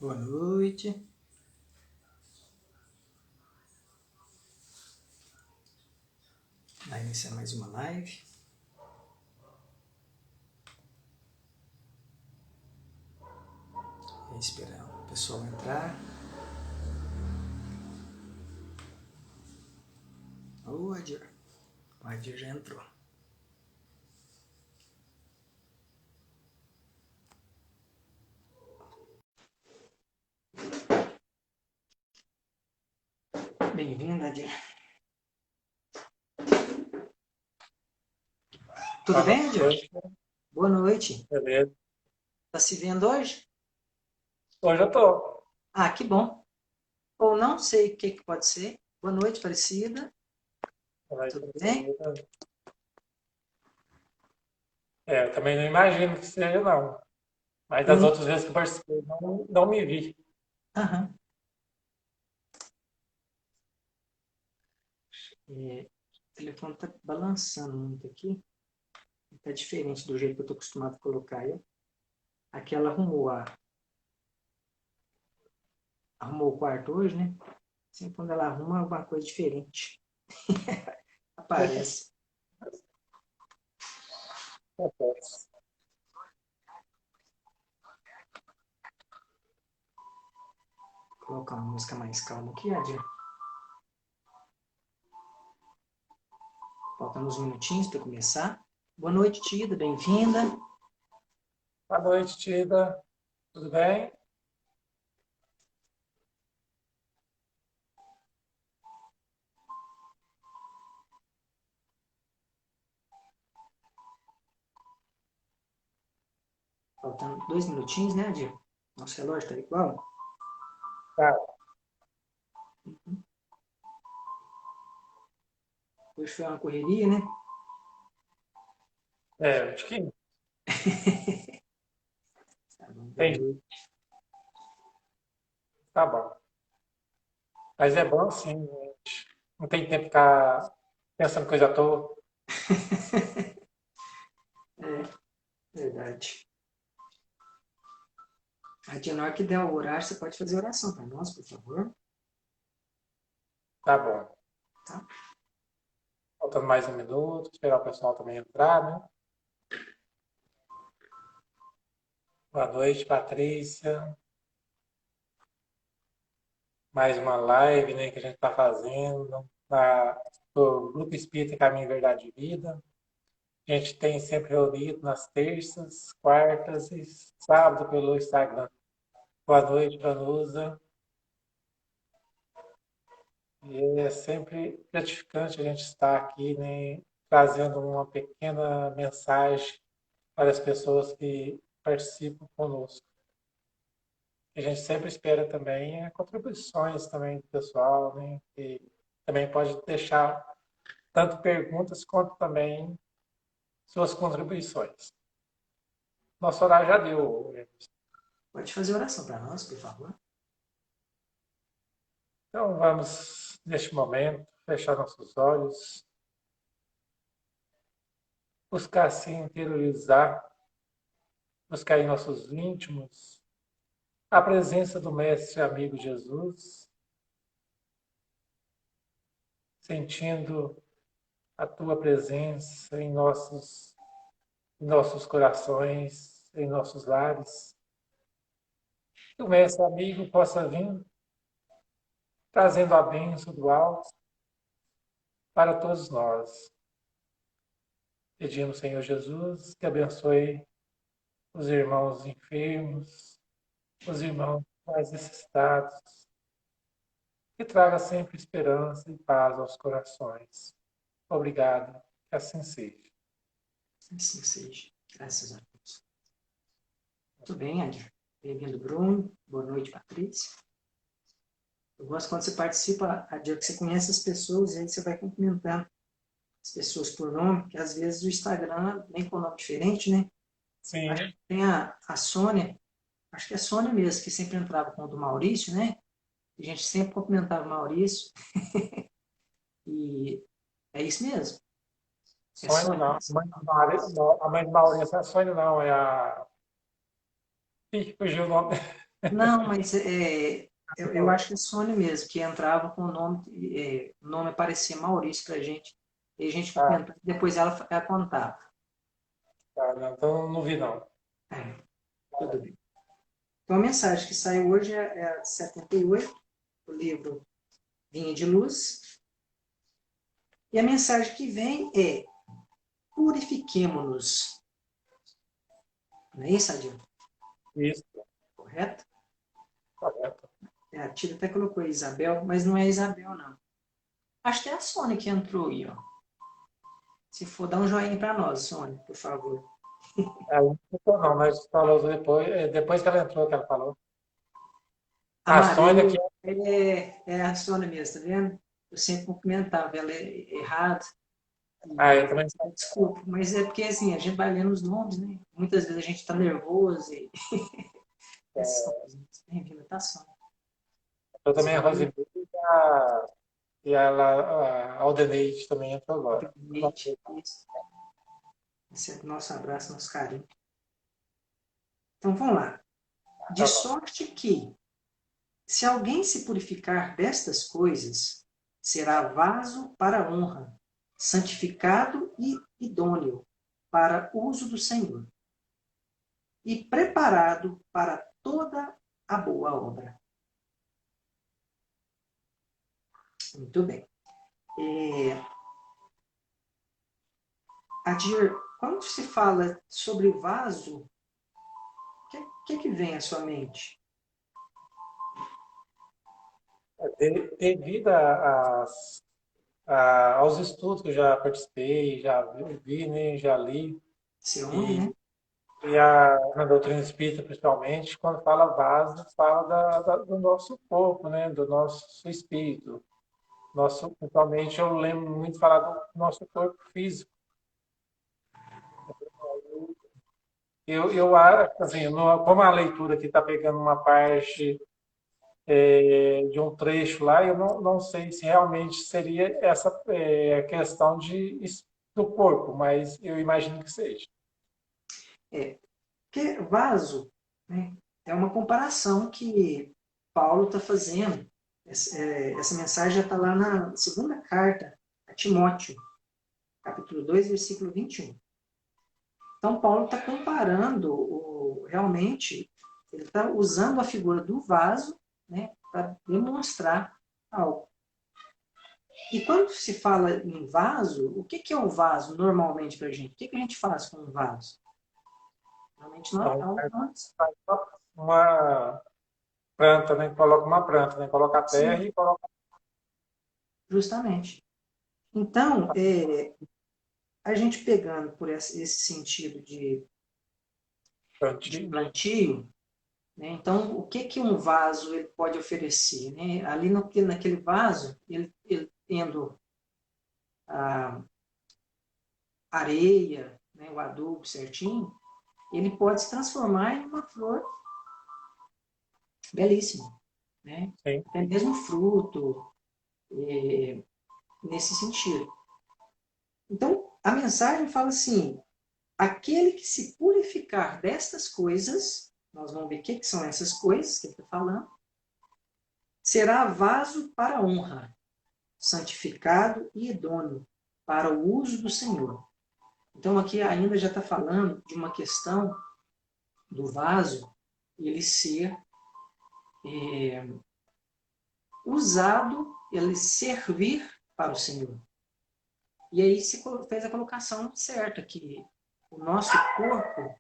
Boa noite. Vai iniciar mais uma live. Vou esperar o pessoal entrar. O Adir já entrou. Bem-vindo, Adir. Tudo bem, Adir? Boa noite. Beleza. Tá se vendo hoje? Hoje eu tô. Ah, que bom. Ou não sei o que pode ser. Boa noite, Aparecida. Tudo bem? Eu também não imagino que seja, não. Mas das Hum. outras vezes que eu participei, não me vi. Aham. O telefone tá balançando muito aqui. Tá diferente do jeito que eu tô acostumado a colocar ele. Aqui ela arrumou o quarto hoje, né? Sempre quando ela arruma alguma coisa diferente. Aparece. Acontece. Vou colocar uma música mais calma aqui, Adir. Faltam uns minutinhos para começar. Boa noite, Tida, bem-vinda. Boa noite, Tida. Tudo bem? Faltando 2 minutinhos, né, Adir? Nosso relógio tá igual. Tá. Hoje foi uma correria, né? Acho que Tá bom, boa tem. noite. Tá bom. Mas é bom assim, gente. Não tem tempo de ficar pensando coisa à toa. Verdade. Adir, na hora que der o horário, você pode fazer oração para nós, por favor. Tá bom. Tá? Faltando mais um minuto, esperar o pessoal também entrar, né? Boa noite, Patrícia. Mais uma live, né, que a gente está fazendo do Grupo Espírita Caminho, Verdade e Vida. A gente tem sempre reunido nas terças, quartas e sábado pelo Instagram. Boa noite, Vanusa. E é sempre gratificante a gente estar aqui, né, trazendo uma pequena mensagem para as pessoas que participam conosco. A gente sempre espera também contribuições também do pessoal, né, que também pode deixar tanto perguntas quanto também suas contribuições. Nosso horário já deu. Pode fazer oração para nós, por favor. Então vamos, neste momento, fechar nossos olhos, buscar assim interiorizar, buscar em nossos íntimos a presença do Mestre amigo Jesus, sentindo a tua presença em nossos corações, em nossos lares. Que o Mestre amigo possa vir trazendo a bênção do alto para todos nós. Pedimos, Senhor Jesus, que abençoe os irmãos enfermos, os irmãos mais necessitados, que traga sempre esperança e paz aos corações. Obrigado, que assim seja. Assim seja. Graças a Deus. Tudo bem, Adir? Bem-vindo, Bruno. Boa noite, Patrícia. Eu gosto quando você participa, Adir, que você conhece as pessoas e aí você vai cumprimentando as pessoas por nome, que às vezes o Instagram vem com nome diferente, né? Acho Sim, que tem a Sônia, acho que é a Sônia mesmo, que sempre entrava com o do Maurício, né? A gente sempre cumprimentava o Maurício. E é isso mesmo. É Sônia Sônia não. mesmo. A mãe de Maurício, não é Sônia não, é a. Ih, fugiu o nome. Não, mas eu acho que é Sônia mesmo, que entrava com o nome parecia Maurício pra gente. E a gente foi Ah, tentando, depois ela contava. tá, não, então não vi não. É, tudo bem. Então a mensagem que saiu hoje é a 78, o livro Vinha de Luz. E a mensagem que vem é: purifiquemo-nos. Não é isso, Adil? Isso, Correto? correto. A Tira até colocou Isabel, mas não é Isabel, não. Acho que é a Sônia que entrou aí, ó. Se for, dá um joinha para nós, Sônia, por favor. Ela não ficou não, mas falou depois, depois que ela entrou que ela falou. A A Sônia Maria que é a Sônia mesmo, tá vendo? Eu sempre cumprimentava ela errado. eu E também desculpa, mas é porque assim, a gente vai lendo os nomes, né? Muitas vezes a gente está nervoso e essas confusões. Bem-vinda, tá, Sônia? eu também a Isabel, Roseli e ela, a Aldeneide também entrou agora. Leite, isso. Esse é o nosso abraço, nosso carinho. Então vamos lá. De Tá bom. sorte que, se alguém se purificar destas coisas, será vaso para honra, santificado e idôneo para uso do Senhor, e preparado para toda a boa obra. Muito bem. Adir, quando se fala sobre vaso, o que vem à sua mente? Devido aos estudos que eu já participei, já vi, né, já li, Se onde, e, né? na doutrina espírita, principalmente, quando fala vaso, fala do nosso corpo, né, do nosso espírito. Principalmente, eu lembro muito de falar do nosso corpo físico. Eu acho, assim, como a leitura aqui está pegando uma parte de um trecho lá, eu não sei se realmente seria essa questão do corpo, mas eu imagino que seja. Porque vaso, né, é uma comparação que Paulo está fazendo. Essa mensagem já está lá na segunda carta a Timóteo, capítulo 2, versículo 21. Então, Paulo está comparando, realmente, ele está usando a figura do vaso, né, para demonstrar algo. E quando se fala em vaso, o que é um vaso normalmente para a gente? O que a gente faz com um vaso? Normalmente Então, nós faz uma planta, né? Coloca uma planta, né? Coloca a terra sim, e coloca justamente. Então, a gente pegando por esse sentido de plantio. plantio, né, então o que um vaso ele pode oferecer? Né? Ali naquele vaso, ele tendo a areia, né, o adubo certinho, ele pode se transformar em uma flor belíssima. Né? Sim, Até mesmo fruto, nesse sentido. Então, a mensagem fala assim: aquele que se purificar destas coisas, nós vamos ver o que são essas coisas que ele está falando, será vaso para honra, santificado e idôneo para o uso do Senhor. Então, aqui ainda já está falando de uma questão do vaso ele ser usado, ele servir para o Senhor. E aí se fez a colocação certa, que o nosso corpo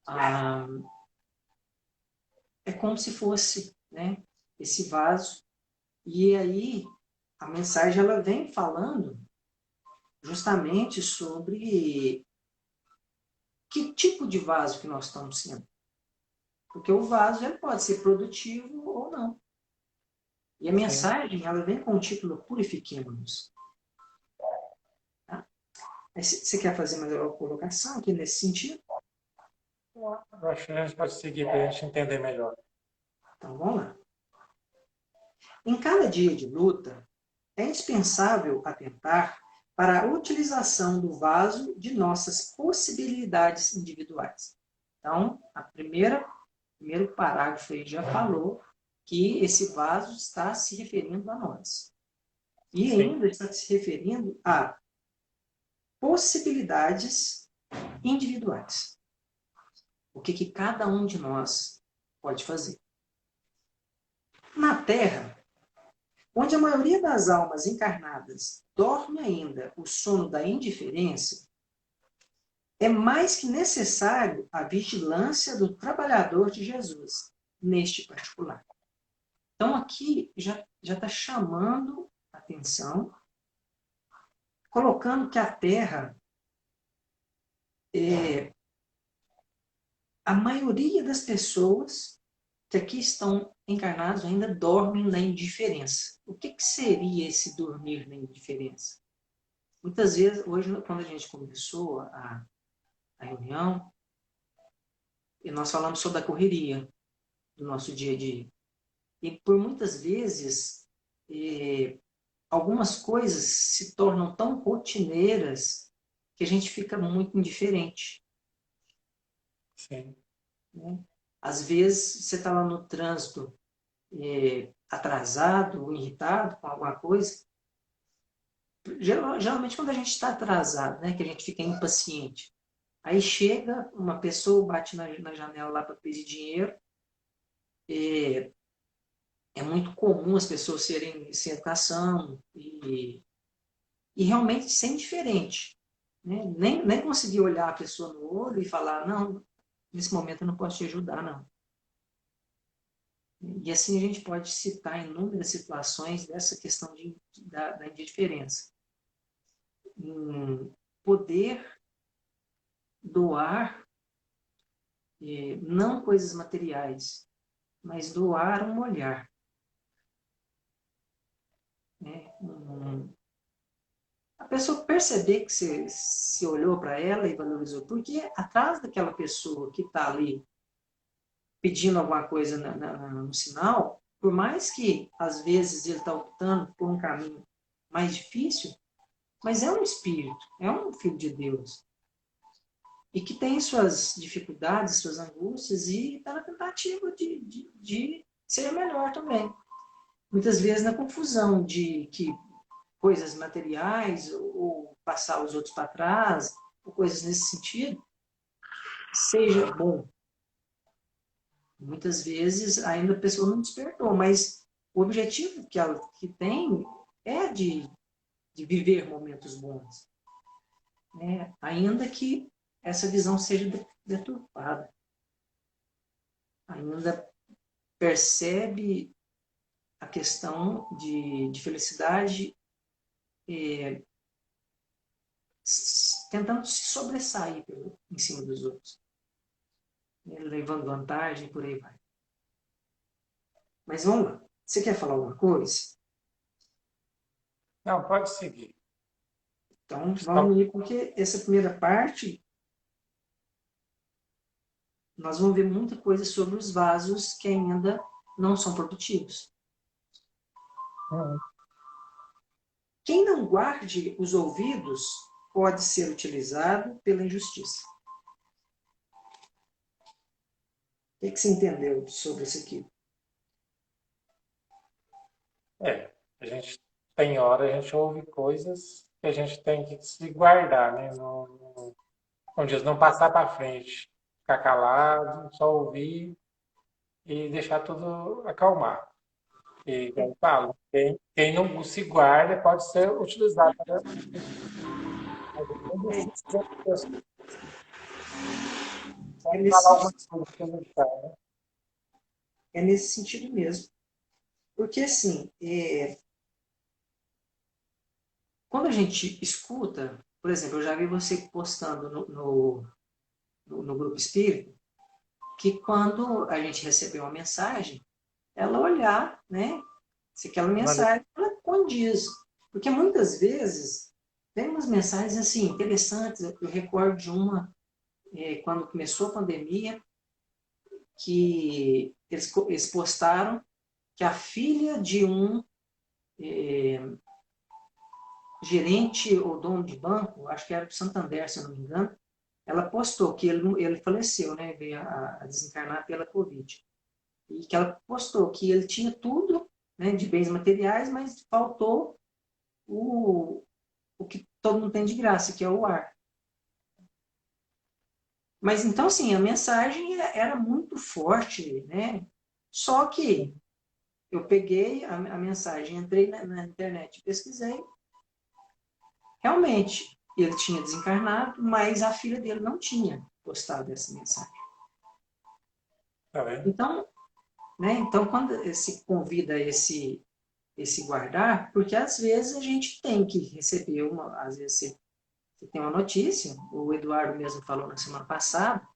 ah, é como se fosse, né, esse vaso. E aí a mensagem ela vem falando justamente sobre que tipo de vaso que nós estamos sendo. Porque o vaso ele pode ser produtivo ou não. E a sim. mensagem ela vem com o título Purifiquemos-nos. Tá? Você quer fazer mais alguma colocação aqui nesse sentido? Eu acho que a gente pode seguir para a gente entender melhor. Então vamos lá. Em cada dia de luta, é indispensável atentar para a utilização do vaso de nossas possibilidades individuais. Então, a primeira primeiro parágrafo aí já falou que esse vaso está se referindo a nós. E Sim. ainda está se referindo a possibilidades individuais. O que cada um de nós pode fazer. Na Terra, onde a maioria das almas encarnadas dorme ainda o sono da indiferença, é mais que necessário a vigilância do trabalhador de Jesus, neste particular. Então, aqui já está chamando a atenção, colocando que a Terra, a maioria das pessoas que aqui estão encarnados ainda dormem na indiferença. O que seria esse dormir na indiferença? Muitas vezes, hoje, quando a gente começou a reunião, e nós falamos sobre a correria do nosso dia a dia. E por muitas vezes, algumas coisas se tornam tão rotineiras que a gente fica muito indiferente. Sim. Né? Às vezes, você está lá no trânsito atrasado, irritado com alguma coisa. Geralmente, quando a gente está atrasado, né, que a gente fica impaciente, aí chega uma pessoa, bate na janela lá para pedir dinheiro. É muito comum as pessoas serem sem educação e realmente ser indiferente. Né? Nem conseguir olhar a pessoa no olho e falar, não, nesse momento eu não posso te ajudar, não. E assim a gente pode citar inúmeras situações dessa questão da indiferença. Poder doar, não coisas materiais, mas doar um olhar. Né? A pessoa perceber que você se olhou para ela e valorizou, porque atrás daquela pessoa que está ali pedindo alguma coisa no sinal, por mais que às vezes ele está optando por um caminho mais difícil, mas é um espírito, é um filho de Deus. E que tem suas dificuldades, suas angústias, e está na tentativa de ser melhor também. Muitas vezes na confusão de que coisas materiais, ou passar os outros para trás, ou coisas nesse sentido, seja bom. Muitas vezes ainda a pessoa não despertou, mas o objetivo que ela tem é de viver momentos bons. Né? Ainda que essa visão seja deturpada. Ainda percebe a questão de felicidade tentando se sobressair em cima dos outros. Levando vantagem, por aí vai. Mas vamos lá. Você quer falar alguma coisa? Não, pode seguir. Então, vamos ir, porque essa primeira parte, nós vamos ver muita coisa sobre os vasos que ainda não são produtivos. Quem não guarde os ouvidos pode ser utilizado pela injustiça. O que você entendeu sobre isso aqui? A gente tem hora, a gente ouve coisas que a gente tem que se guardar, né? Como diz, não passar para frente, ficar calado, só ouvir e deixar tudo acalmar. E, como eu falo, quem não se guarda pode ser utilizado para É falar nesse, alguma coisa que não está, né? é nesse sentido mesmo. Porque, assim, quando a gente escuta, por exemplo, eu já vi você postando no grupo espírita, que quando a gente recebeu uma mensagem, ela olhar, né, se aquela mensagem ela condiz. Porque muitas vezes tem umas mensagens assim interessantes. Eu recordo de uma, quando começou a pandemia, que eles postaram que a filha de um gerente ou dono de banco, acho que era do Santander, se eu não me engano, ela postou que ele faleceu, né? Veio a desencarnar pela Covid. E que ela postou que ele tinha tudo, né, de bens materiais, mas faltou o, o que todo mundo tem de graça, que é o ar. Mas então, assim, a mensagem era muito forte, né? Só que eu peguei a mensagem, entrei na internet, pesquisei. Realmente, ele tinha desencarnado, mas a filha dele não tinha postado essa mensagem. Tá vendo? Então, né? Então, quando se convida esse guardar, porque às vezes a gente tem que receber às vezes você tem uma notícia, o Eduardo mesmo falou na semana passada,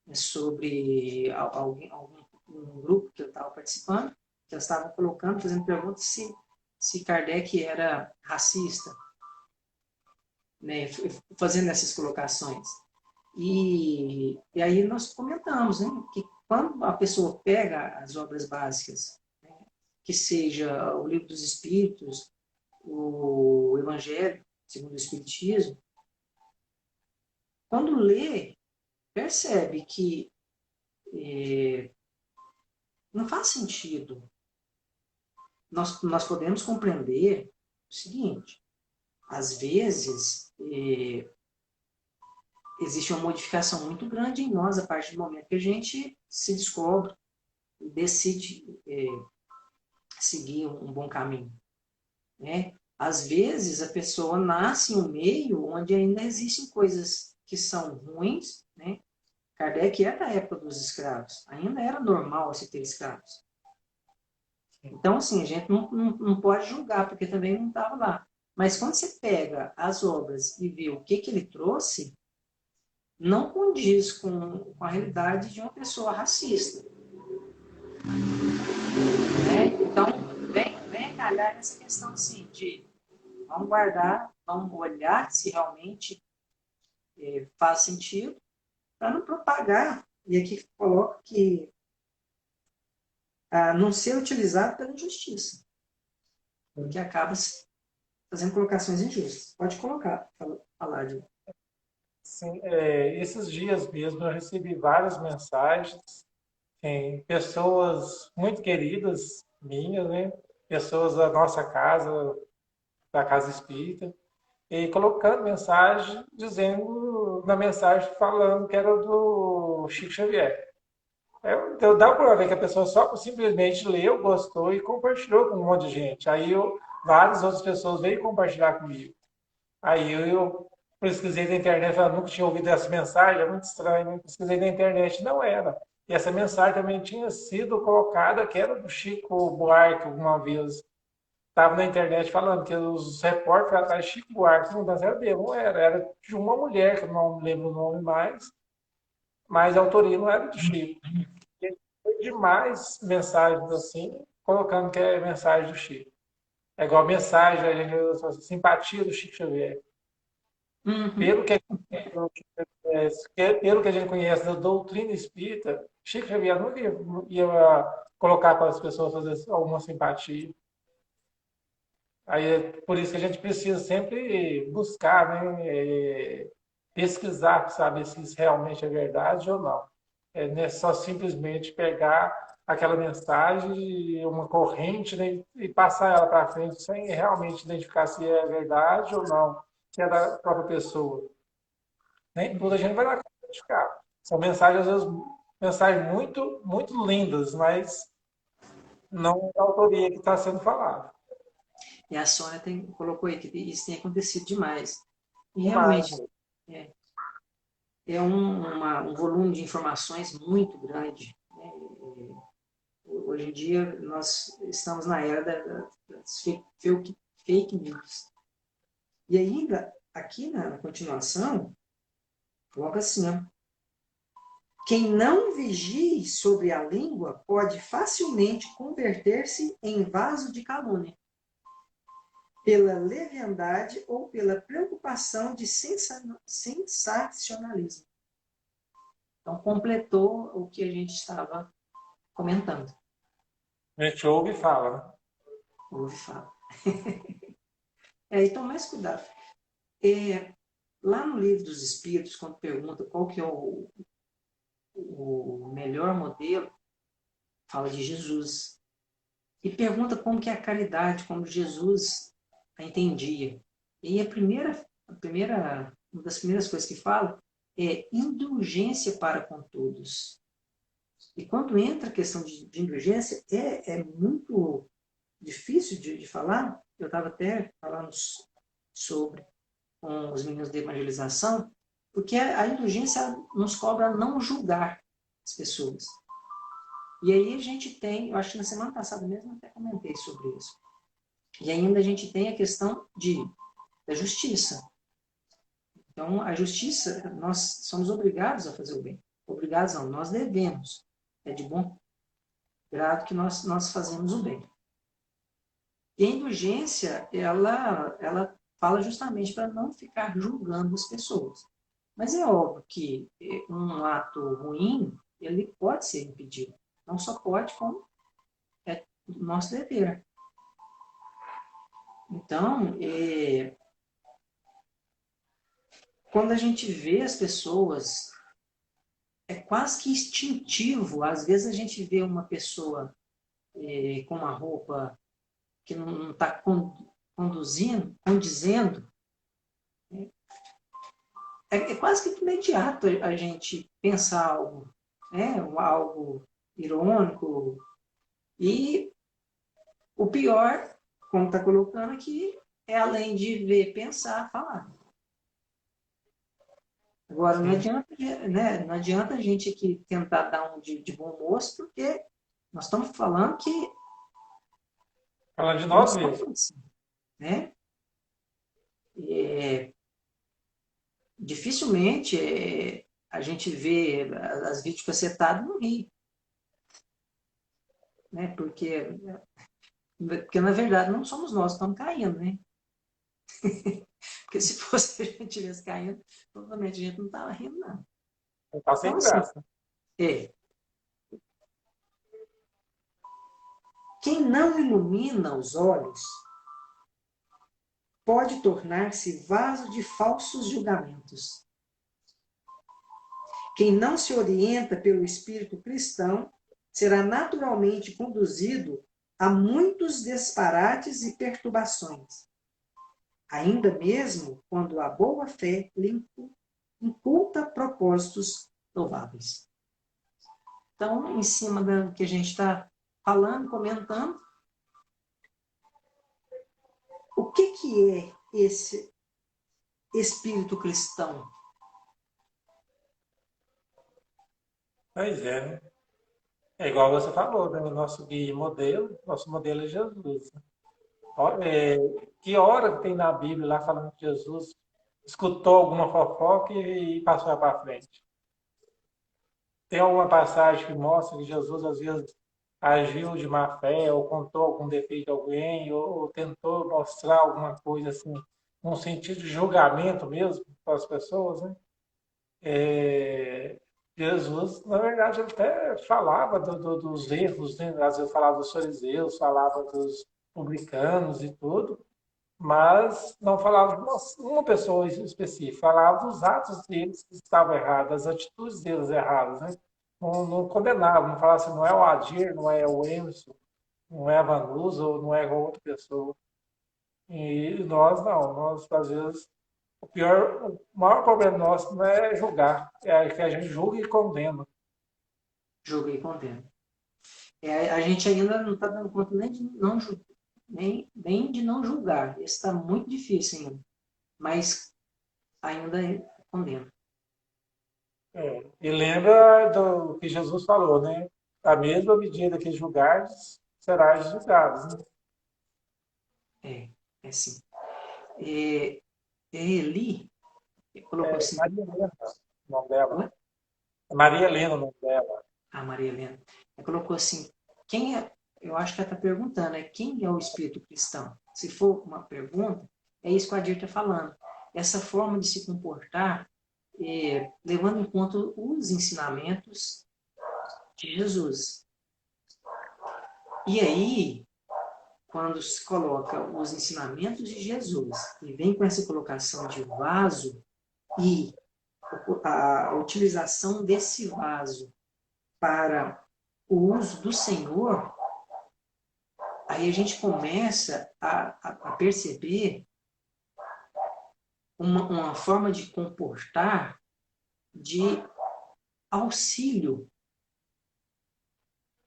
né, sobre um grupo que eu estava participando, que eles estavam colocando, fazendo perguntas se Kardec era racista, né, fazendo essas colocações. E aí nós comentamos, né, que quando a pessoa pega as obras básicas, né, que seja o Livro dos Espíritos, o Evangelho segundo o Espiritismo, quando lê, percebe que não faz sentido. Nós podemos compreender o seguinte: às vezes existe uma modificação muito grande em nós a partir do momento que a gente se descobre e decide seguir um bom caminho, né? Às vezes a pessoa nasce em um meio onde ainda existem coisas que são ruins, né? Kardec era da época dos escravos, ainda era normal se ter escravos. Então, assim, a gente não pode julgar, porque também não estava lá. Mas quando você pega as obras e vê o que ele trouxe, não condiz com a realidade de uma pessoa racista. Né? Então, vem calhar nessa questão assim, de vamos guardar, vamos olhar se realmente faz sentido, para não propagar. E aqui coloca que não ser utilizado pela injustiça, porque acaba fazendo colocações injustas. Pode colocar, falar de. Sim, esses dias mesmo eu recebi várias mensagens, pessoas muito queridas minhas, né? Pessoas da nossa casa, da casa espírita, e colocando mensagem, dizendo, na mensagem falando que era do Chico Xavier. Então dá para ver que a pessoa só simplesmente leu, gostou e compartilhou com um monte de gente. Várias outras pessoas veio compartilhar comigo. Aí eu pesquisei na internet, eu nunca tinha ouvido essa mensagem, é muito estranho, né? Pesquisei na internet, não era. E essa mensagem também tinha sido colocada, que era do Chico Buarque, alguma vez. Estava na internet falando que os repórteres foram atrás de Chico Buarque, não era dele, não era. Era de uma mulher, que eu não lembro o nome mais, mas a autoria não era do Chico. E foi demais mensagens assim, colocando que é mensagem do Chico. É igual mensagem, a gente, simpatia do Chico Xavier. Uhum. Pelo que, pelo que a gente conhece da doutrina espírita, Chico Xavier não ia colocar para as pessoas fazer alguma simpatia. Aí é por isso que a gente precisa sempre buscar, né, pesquisar para saber se isso realmente é verdade ou não. Não é só simplesmente pegar aquela mensagem, uma corrente, né, e passar ela para frente sem realmente identificar se é verdade ou não, se é da própria pessoa. Nem tudo a gente vai dar conta de identificar. São mensagens, às vezes, mensagens muito, muito lindas, mas não da autoria que está sendo falada. E a Sônia colocou aí que isso tem acontecido demais. E Demais, realmente né? é, é um volume de informações muito grande. Né? Hoje em dia nós estamos na era das fake news. E ainda, aqui na continuação, coloca assim, ó, quem não vigie sobre a língua pode facilmente converter-se em vaso de calúnia, pela leviandade ou pela preocupação de sensacionalismo. Então, completou o que a gente estava comentando. A gente ouve e fala, né? Ouve falar. Então, mais cuidado. É, Lá no Livro dos Espíritos, quando pergunta qual que é o melhor modelo, fala de Jesus. E pergunta como que é a caridade, como Jesus a entendia. E uma das primeiras coisas que fala é indulgência para com todos. E quando entra a questão de indulgência, é muito difícil de falar. Eu estava até falando sobre com os meninos de evangelização, porque a indulgência nos cobra não julgar as pessoas. E aí a gente tem, eu acho que na semana passada mesmo até comentei sobre isso. E ainda a gente tem a questão da justiça. Então, a justiça, nós somos obrigados a fazer o bem. Obrigados não, nós devemos. É de bom grado que nós fazemos o bem. E a indulgência, ela fala justamente para não ficar julgando as pessoas. Mas é óbvio que um ato ruim, ele pode ser impedido. Não só pode, como é nosso dever. Então, quando a gente vê as pessoas, é quase que instintivo. Às vezes a gente vê uma pessoa com uma roupa que não está condizendo, né? É quase que imediato a gente pensar algo, né? Algo irônico. E o pior, como está colocando aqui, é além de ver, pensar, falar. Agora, não Sim. adianta, né? Não adianta a gente aqui tentar dar um de bom moço, porque nós estamos falando que Falando de nós nós somos mesmos. assim, né? É, dificilmente a gente vê as vídeos cacetadas no Rio, né? Porque, na verdade, não somos nós que estamos caindo, né? Porque se fosse a gente tivesse caindo, provavelmente a gente não estava rindo, não. Não tá Então, sem assim, graça. é, quem não ilumina os olhos pode tornar-se vaso de falsos julgamentos. Quem não se orienta pelo espírito cristão será naturalmente conduzido a muitos disparates e perturbações, ainda mesmo quando a boa fé lhe inculta propósitos louváveis. Então, em cima do que a gente está falando, comentando, o que é esse espírito cristão? Pois é, né? É igual você falou, né? O nosso guia e modelo, nosso modelo é Jesus. Que hora que tem na Bíblia lá falando que Jesus escutou alguma fofoca e passou para frente? Tem alguma passagem que mostra que Jesus às vezes agiu de má fé, ou contou algum defeito de alguém, ou tentou mostrar alguma coisa assim, num sentido de julgamento mesmo para as pessoas, né? É, Jesus, na verdade, ele até falava dos erros, né? Às vezes falava dos fariseus, falava dos publicanos e tudo, mas não falava de uma pessoa específica, falava dos atos deles que estavam errados, as atitudes deles erradas, né? Não condenava, não falava assim, não é o Adir, não é o Emerson, não é a Vanusa, ou não é outra pessoa. E nós não, nós às vezes o maior problema nosso não é julgar, é que a gente julga e condena. Julga e condena. A gente ainda não está dando conta nem de não, nem de não julgar. Isso está muito difícil ainda. Mas ainda condena. E lembra do que Jesus falou, né? A mesma medida que julgares, serás julgados, né? É sim. Eli colocou assim, Maria Helena, o nome dela. oi? Maria Helena, o nome dela. A Maria Helena. Ela colocou assim, quem é, eu acho que ela está perguntando, quem é o espírito cristão? Se for uma pergunta, é isso que a Adir está falando. Essa forma de se comportar, levando em conta os ensinamentos de Jesus. E aí, quando se coloca os ensinamentos de Jesus e vem com essa colocação de vaso, e a utilização desse vaso para o uso do Senhor, aí a gente começa a perceber uma forma de comportar de auxílio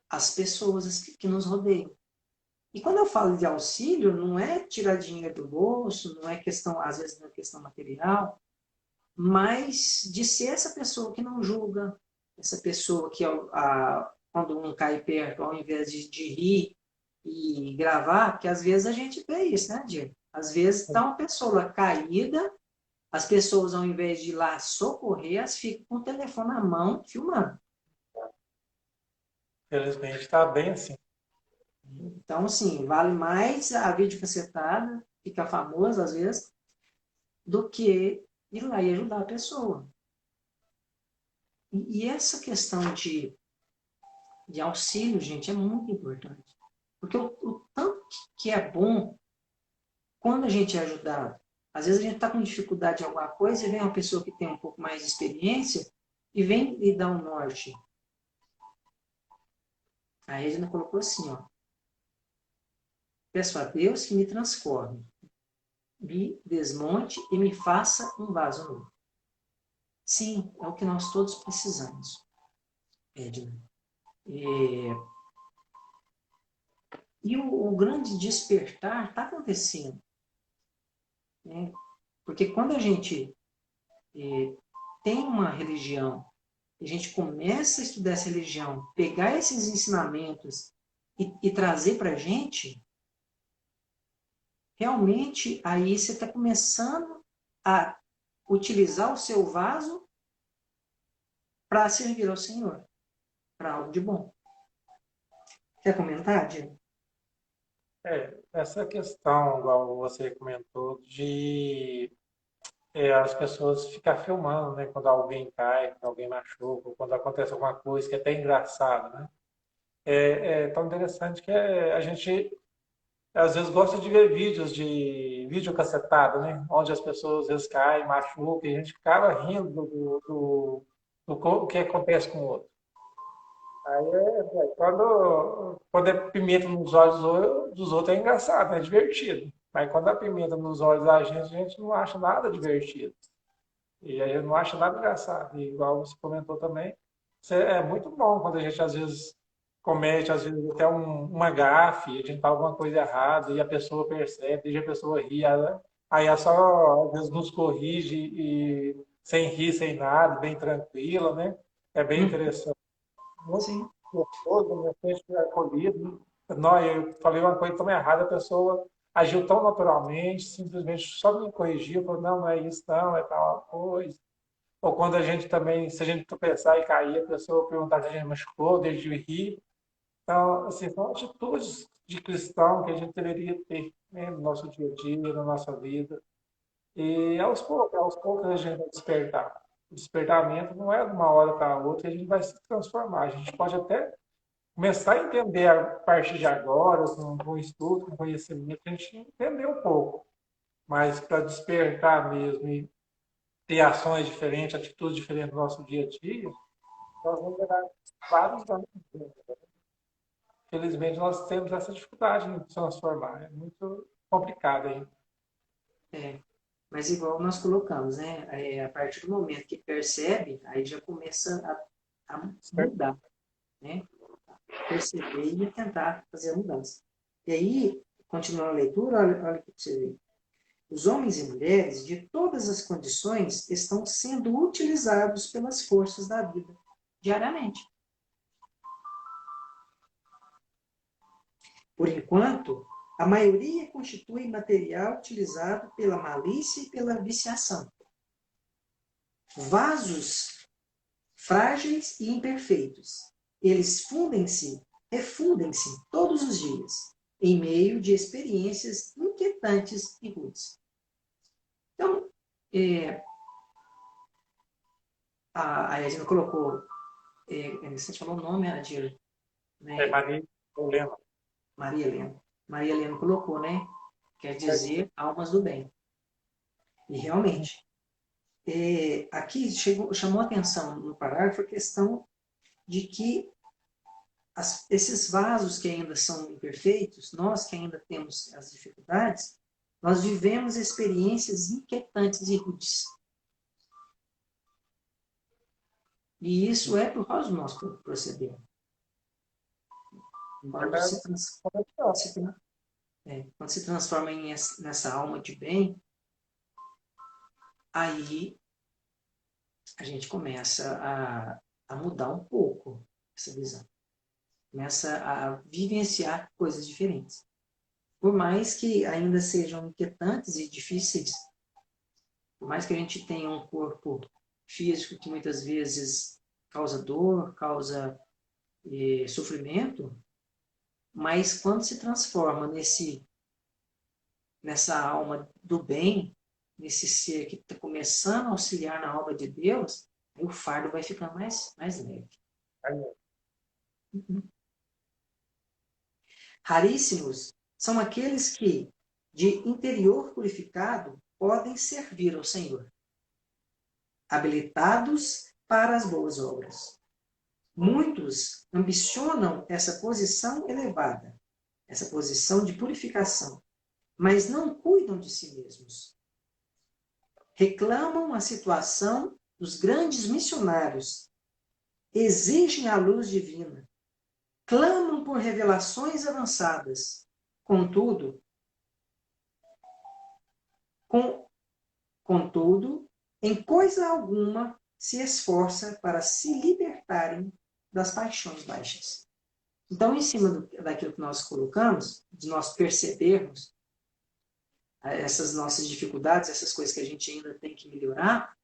às pessoas que nos rodeiam. E quando eu falo de auxílio, não é tirar dinheiro do bolso, não é questão, às vezes não é questão material, mas de ser essa pessoa que não julga, essa pessoa que quando um cai perto, ao invés de rir e gravar, porque às vezes a gente vê isso, né, Diego? Às vezes está uma pessoa caída, as pessoas, ao invés de ir lá socorrer, elas ficam com o telefone na mão, filmando. Felizmente está bem assim. Então, assim, vale mais a videocassetada, fica famosa às vezes, do que ir lá e ajudar a pessoa. E essa questão de auxílio, gente, é muito importante. Porque o tanto que é bom quando a gente é ajudado. Às vezes a gente está com dificuldade em alguma coisa e vem uma pessoa que tem um pouco mais de experiência e vem lhe dar um norte. Aí a gente colocou assim, ó. Peço a Deus que me transforme, me desmonte e me faça um vaso novo. Sim, é o que nós todos precisamos, Edna. E o grande despertar está acontecendo. Né? Porque quando a gente tem uma religião, a gente começa a estudar essa religião, pegar esses ensinamentos e trazer para a gente, realmente aí você está começando a utilizar o seu vaso para servir ao Senhor, para algo de bom. Quer comentar, Diego? Essa questão, igual você comentou, de as pessoas ficar filmando, né, quando alguém cai, quando alguém machuca, ou quando acontece alguma coisa que é até engraçado, né? É tão interessante que a gente às vezes gosta de ver vídeos de vídeo cacetado, né? Onde as pessoas às vezes caem, machucam, e a gente acaba rindo do que acontece com o outro. Quando é pimenta nos olhos dos outros é engraçado, é divertido. Mas quando é pimenta nos olhos da gente, a gente não acha nada divertido. E aí eu não acho nada engraçado. E igual você comentou também, é muito bom quando a gente às vezes comete, às vezes até uma gafe, a gente fala alguma coisa errada e a pessoa percebe, e a pessoa ri, aí ela só às vezes nos corrige e sem rir, sem nada, bem tranquila, né? É bem interessante. Muito Sim. gostoso, né? Sente acolhido. Não, eu falei uma coisa tão errada, a pessoa agiu tão naturalmente, simplesmente só me corrigiu, falou, não, não é isso, não, é tal coisa. Ou quando a gente também, se a gente tropeçar e cair, a pessoa perguntar se a gente machucou, desde de rir. Então, assim, são atitudes de cristão que a gente deveria ter, né, no nosso dia a dia, na nossa vida. E aos poucos a gente vai despertar. O despertamento não é de uma hora para outra, a gente vai se transformar. A gente pode até começar a entender a partir de agora, com estudo, com conhecimento, a gente entender um pouco. Mas para despertar mesmo e ter ações diferentes, atitudes diferentes no nosso dia a dia, nós vamos levar vários anos. Felizmente, nós temos essa dificuldade em transformar. É muito complicado aí. É. Mas igual nós colocamos, né? A partir do momento que percebe, aí já começa a mudar, né? Perceber e tentar fazer a mudança. E aí, continuando a leitura, olha aqui para você ver. Os homens e mulheres de todas as condições estão sendo utilizados pelas forças da vida diariamente. Por enquanto, a maioria constitui material utilizado pela malícia e pela viciação. Vasos frágeis e imperfeitos. Eles refundem-se todos os dias, em meio de experiências inquietantes e rudes. Então, a Edna colocou, você falou o nome, Adila, É né? Maria Helena. Maria Helena. Maria Helena colocou, né? Quer dizer, almas do bem. E realmente, aqui chamou a atenção no parágrafo a questão de que esses vasos que ainda são imperfeitos, nós que ainda temos as dificuldades, nós vivemos experiências inquietantes e rudes. E isso é por causa do nosso proceder. Quando se transforma nessa alma de bem, aí a gente começa a mudar um pouco essa visão. Começa a vivenciar coisas diferentes. Por mais que ainda sejam inquietantes e difíceis, por mais que a gente tenha um corpo físico que muitas vezes causa dor, causa sofrimento, mas quando se transforma nessa alma do bem, nesse ser que está começando a auxiliar na obra de Deus, aí o fardo vai ficando mais leve. Uhum. Raríssimos são aqueles que, de interior purificado, podem servir ao Senhor, habilitados para as boas obras. Muitos ambicionam essa posição elevada, essa posição de purificação, mas não cuidam de si mesmos. Reclamam a situação dos grandes missionários, exigem a luz divina, clamam por revelações avançadas. Contudo, em coisa alguma se esforça para se libertarem das paixões baixas. Então, em cima daquilo que nós colocamos, de nós percebermos essas nossas dificuldades, essas coisas que a gente ainda tem que melhorar,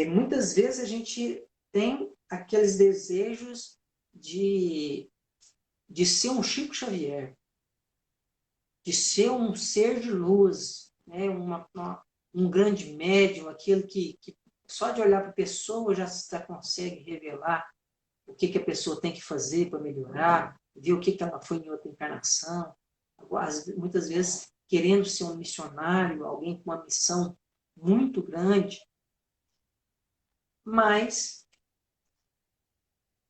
muitas vezes a gente tem aqueles desejos de ser um Chico Xavier, de ser um ser de luz, né? Um grande médium, aquele que só de olhar para a pessoa já consegue revelar o que a pessoa tem que fazer para melhorar, ver o que ela foi em outra encarnação. Muitas vezes querendo ser um missionário, alguém com uma missão muito grande, mas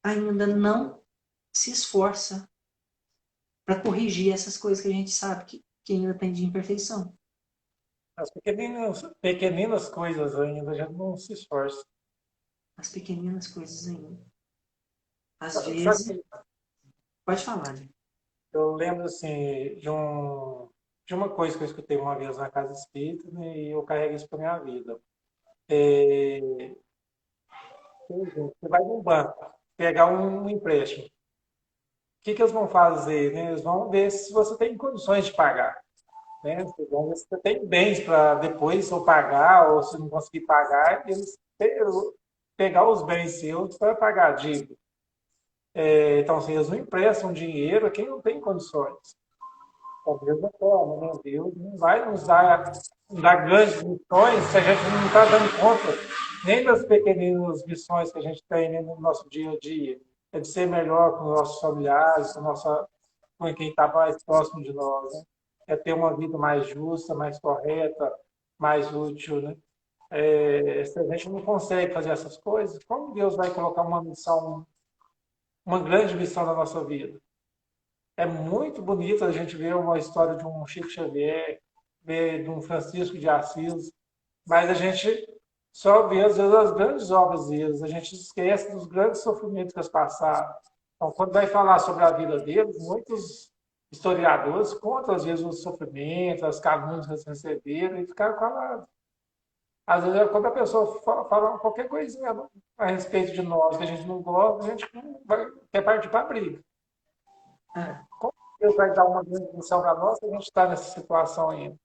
ainda não se esforça para corrigir essas coisas que a gente sabe que ainda tem de imperfeição. As pequeninas coisas ainda, a gente não se esforça. As pequeninas coisas ainda. Às Sabe, vezes... Pode falar, né? eu lembro assim de uma coisa que eu escutei uma vez na casa espírita, né, e eu carrego isso para minha vida. Você vai num banco pegar um empréstimo. O que eles vão fazer? Né? Eles vão ver se você tem condições de pagar. Né? Eles vão ver se você tem bens para depois ou pagar, ou se não conseguir pagar, eles pegar os bens seus para pagar a dívida. Então, assim, eles não emprestam dinheiro a quem não tem condições. Da mesma forma, né? Deus não vai nos dar grandes missões se a gente não está dando conta nem das pequeninas missões que a gente tem, né, no nosso dia a dia. É de ser melhor com os nossos familiares, com quem está mais próximo de nós. Né? É ter uma vida mais justa, mais correta, mais útil. Né? Se a gente não consegue fazer essas coisas, como Deus vai colocar uma grande missão na nossa vida? É muito bonito a gente ver uma história de um Chico Xavier, ver de um Francisco de Assis, mas a gente só vê, às vezes, as grandes obras deles, a gente esquece dos grandes sofrimentos que eles passaram. Então, quando vai falar sobre a vida deles, muitos historiadores contam, às vezes, os sofrimentos, as calúnias que eles receberam e ficaram calados. Às vezes, quando a pessoa fala qualquer coisinha a respeito de nós que a gente não gosta, a gente quer partir para a briga. Como Deus vai dar uma grande missão para nós se a gente está nessa situação ainda?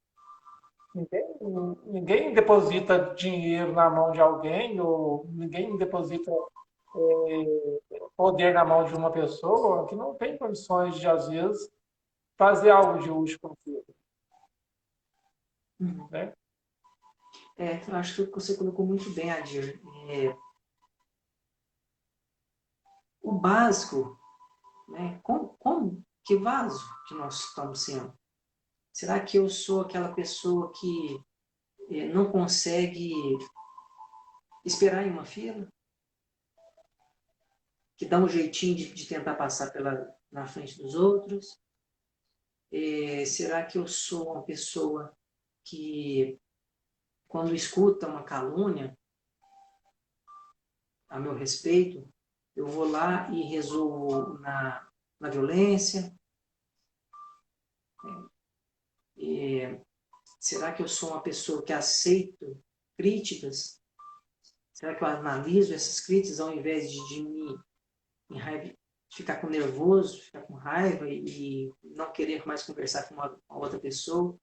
Ninguém deposita dinheiro na mão de alguém, ou ninguém deposita poder na mão de uma pessoa que não tem condições de, às vezes, fazer algo de útil para o filho. Né? Eu acho que você colocou muito bem, Adir. O básico, né? Que vaso que nós estamos sendo? Será que eu sou aquela pessoa que não consegue esperar em uma fila, que dá um jeitinho de tentar passar na frente dos outros? Será que eu sou uma pessoa que, quando escuta uma calúnia a meu respeito, eu vou lá e resolvo na violência? Será que eu sou uma pessoa que aceito críticas? Será que eu analiso essas críticas ao invés de me ficar com nervoso, ficar com raiva e não querer mais conversar com uma outra pessoa?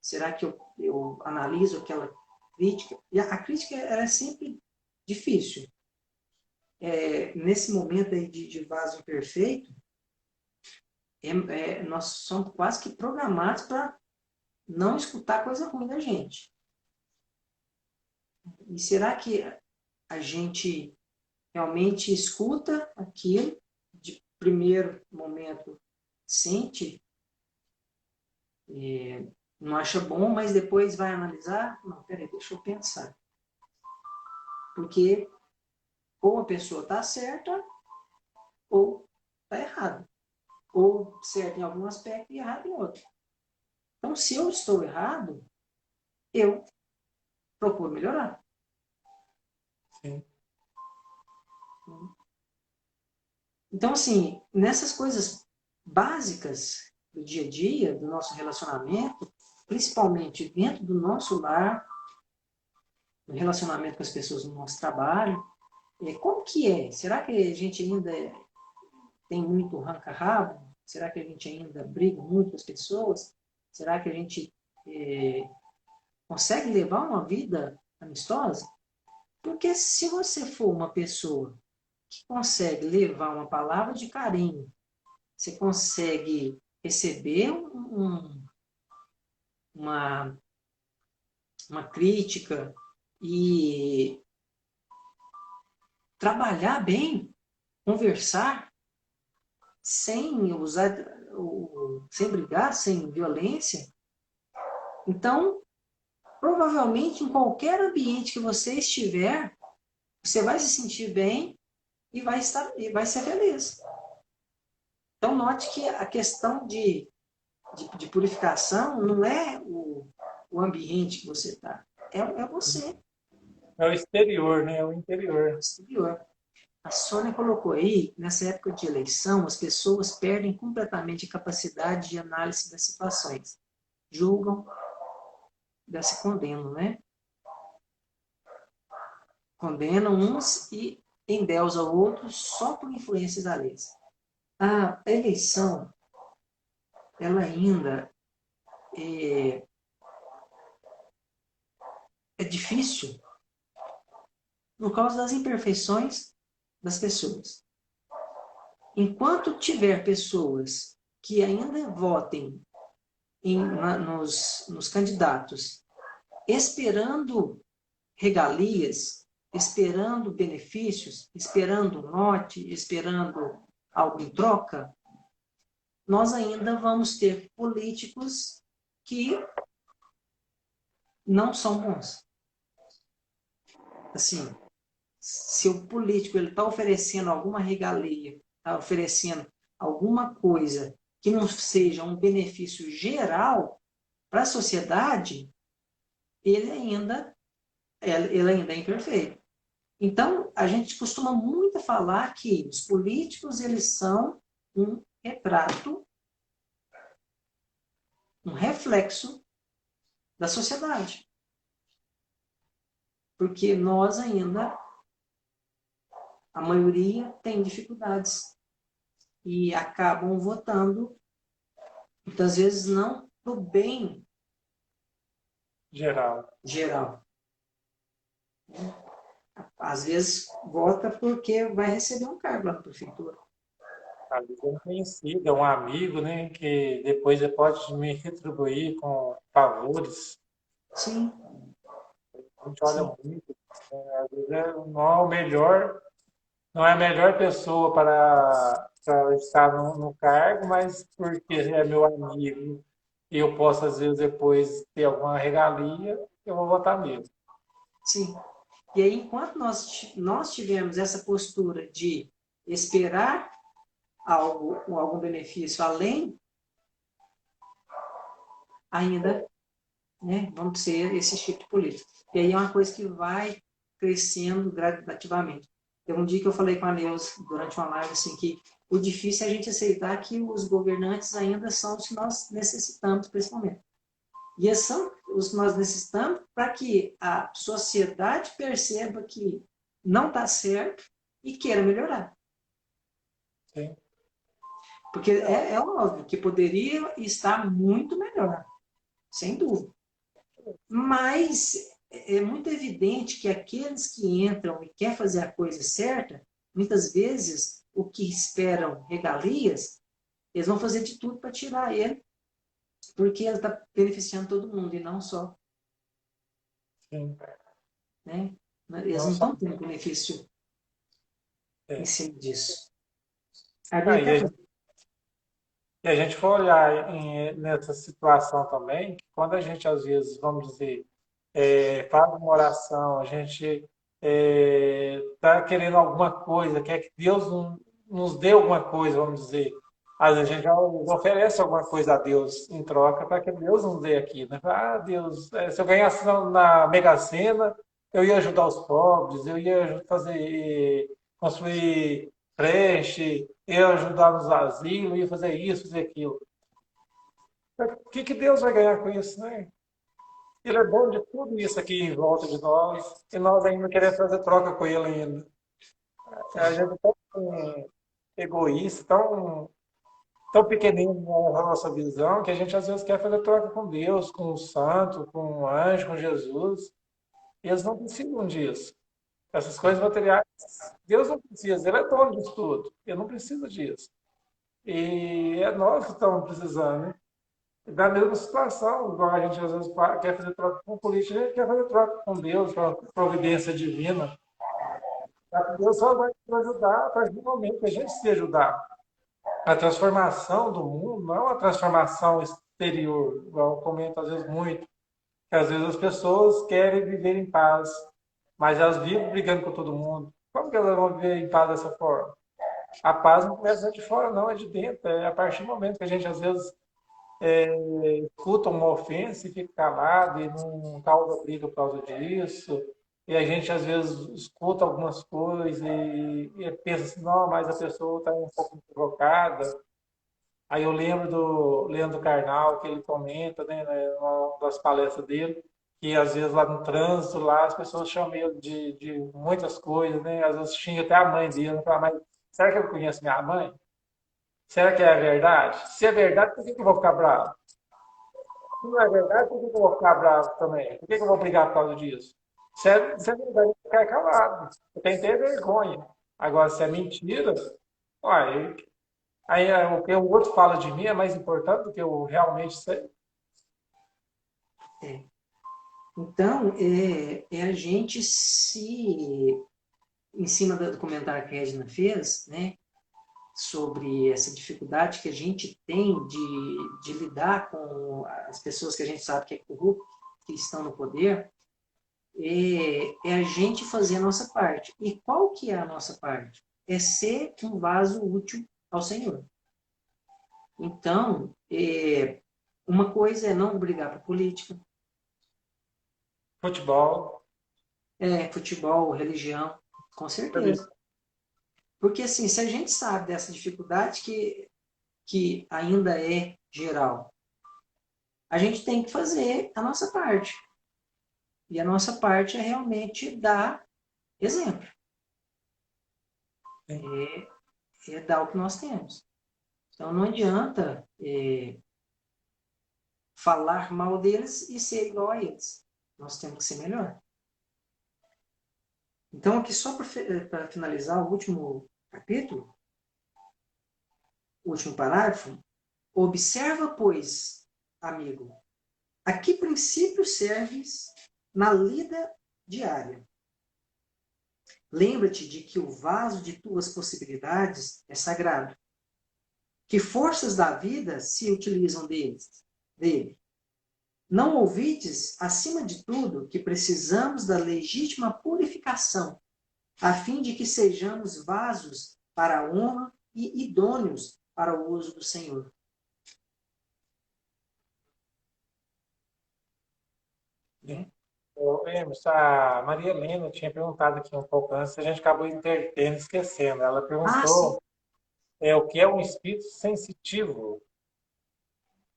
Será que eu analiso aquela crítica? E a crítica ela é sempre difícil. Nesse momento aí de vaso imperfeito, nós somos quase que programados para não escutar coisa ruim da gente. E será que a gente realmente escuta aquilo, de primeiro momento sente, não acha bom, mas depois vai analisar? Não, peraí, deixa eu pensar. Porque ou a pessoa está certa ou está errada. Ou certo em algum aspecto e errado em outro. Então, se eu estou errado, eu procuro melhorar. Sim. Então, assim, nessas coisas básicas do dia a dia, do nosso relacionamento, principalmente dentro do nosso lar, no relacionamento com as pessoas no nosso trabalho, como que é? Será que a gente ainda tem muito ranca-rabo? Será que a gente ainda briga muito com as pessoas? Será que a gente consegue levar uma vida amistosa? Porque se você for uma pessoa que consegue levar uma palavra de carinho, você consegue receber uma, uma crítica e trabalhar bem, conversar, sem usar, sem brigar, sem violência. Então, provavelmente em qualquer ambiente que você estiver, você vai se sentir bem e vai ser feliz. Então, note que a questão de purificação não é o ambiente que você está, é você. É o exterior, né? É o interior. Exterior. A Sônia colocou aí, nessa época de eleição, as pessoas perdem completamente a capacidade de análise das situações. Julgam, se condenam, né? Condenam uns e endeusam outros só por influências alheias. A eleição, ela ainda é difícil por causa das imperfeições das pessoas. Enquanto tiver pessoas que ainda votem nos candidatos esperando regalias, esperando benefícios, esperando note, esperando algo em troca, nós ainda vamos ter políticos que não são bons. Assim, se o político está oferecendo alguma regalia, está oferecendo alguma coisa que não seja um benefício geral para a sociedade, ele ainda é imperfeito. Então, a gente costuma muito falar que os políticos eles são um retrato, um reflexo da sociedade. Porque nós ainda, a maioria tem dificuldades e acabam votando, muitas vezes não para o bem Geral. Às vezes vota porque vai receber um cargo lá na prefeitura. Às vezes é um conhecido, é um amigo, né? Que depois ele pode me retribuir com favores. Sim. A gente olha muito. Né? Às vezes não é o melhor, não é a melhor pessoa para estar no cargo, mas porque é meu amigo e eu posso, às vezes, depois ter alguma regalia, eu vou votar nele. Sim. E aí, enquanto nós tivermos essa postura de esperar algum benefício além, ainda, né, vamos ser esse tipo de político. E aí é uma coisa que vai crescendo gradativamente. Teve um dia que eu falei com a Neus, durante uma live, assim, que o difícil é a gente aceitar que os governantes ainda são os que nós necessitamos, principalmente. E esses são os que nós necessitamos para que a sociedade perceba que não está certo e queira melhorar. Sim. Porque é óbvio que poderia estar muito melhor, sem dúvida. Mas é muito evidente que aqueles que entram e querem fazer a coisa certa, muitas vezes o que esperam regalias, eles vão fazer de tudo para tirar ele, porque ele está beneficiando todo mundo e não só. Sim. Né? Eles Não não só. estão tendo benefício em É. cima disso. Ah, Ali e até a gente for olhar nessa situação também, que quando a gente, às vezes, vamos dizer, faz uma oração, a gente está querendo alguma coisa, quer que Deus nos dê alguma coisa, vamos dizer. Às vezes a gente já oferece alguma coisa a Deus em troca para que Deus nos dê aqui, né? Ah, Deus, se eu ganhasse na Mega Sena, eu ia ajudar os pobres, eu ia fazer, construir creche, ia ajudar nos asilos, ia fazer isso, fazer aquilo. O que Deus vai ganhar com isso, né? Ele é bom de tudo isso aqui em volta de nós, e nós ainda queremos fazer troca com ele ainda. A gente é tão egoísta, tão pequenino na nossa visão, que a gente às vezes quer fazer troca com Deus, com o santo, com o anjo, com Jesus. E eles não precisam disso. Essas coisas materiais, Deus não precisa, Ele é dono disso tudo. Ele não precisa disso. E é nós que estamos precisando, né? Da mesma situação, igual a gente às vezes quer fazer troca com política, a gente quer fazer troca com Deus, com a providência divina. Deus só vai nos ajudar a partir do momento que a gente se ajudar. A transformação do mundo não é uma transformação exterior, igual eu comento às vezes muito, que às vezes as pessoas querem viver em paz, mas elas vivem brigando com todo mundo. Como que elas vão viver em paz dessa forma? A paz não começa de fora, não, é de dentro. É a partir do momento que a gente às vezes escuta uma ofensa e fica calado e não causa briga por causa disso. E a gente às vezes escuta algumas coisas e pensa assim, não, mas a pessoa está um pouco equivocada. Aí eu lembro do Leandro Carnal, que ele comenta, né, numa das palestras dele, que às vezes lá no trânsito, lá as pessoas chamam ele de muitas coisas, né? Às vezes xinga até a mãe dele, fala, mas será que ele conhece minha mãe? Será que é verdade? Se é verdade, por que eu vou ficar bravo? Se não é verdade, por que eu vou ficar bravo também? Por que eu vou brigar por causa disso? Se é verdade, eu ficar calado. Eu tenho que ter vergonha. Agora, se é mentira, olha, aí o que o outro fala de mim é mais importante do que eu realmente sei. é. Então, a gente se, em cima do comentário que a Regina fez, né, sobre essa dificuldade que a gente tem de lidar com as pessoas que a gente sabe que é corrupto, que estão no poder, é a gente fazer a nossa parte. E qual que é a nossa parte? É ser um vaso útil ao Senhor. Então, uma coisa é não brigar por política, Futebol, futebol, religião, com certeza. Porque, assim, se a gente sabe dessa dificuldade que ainda é geral, a gente tem que fazer a nossa parte. E a nossa parte é realmente dar exemplo. É dar o que nós temos. Então, não adianta falar mal deles e ser igual a eles. Nós temos que ser melhor. Então, aqui só para finalizar o último capítulo, o último parágrafo, observa, pois, amigo, a que princípio serves na lida diária. Lembra-te de que o vaso de tuas possibilidades é sagrado. Que forças da vida se utilizam dele? Não ouvides, acima de tudo, que precisamos da legítima purificação, a fim de que sejamos vasos para a honra e idôneos para o uso do Senhor. Né? Emerson, a Maria Helena tinha perguntado aqui um pouco antes, a gente acabou interrompendo, esquecendo. Ela Ah, sim. perguntou o que é um espírito sensitivo.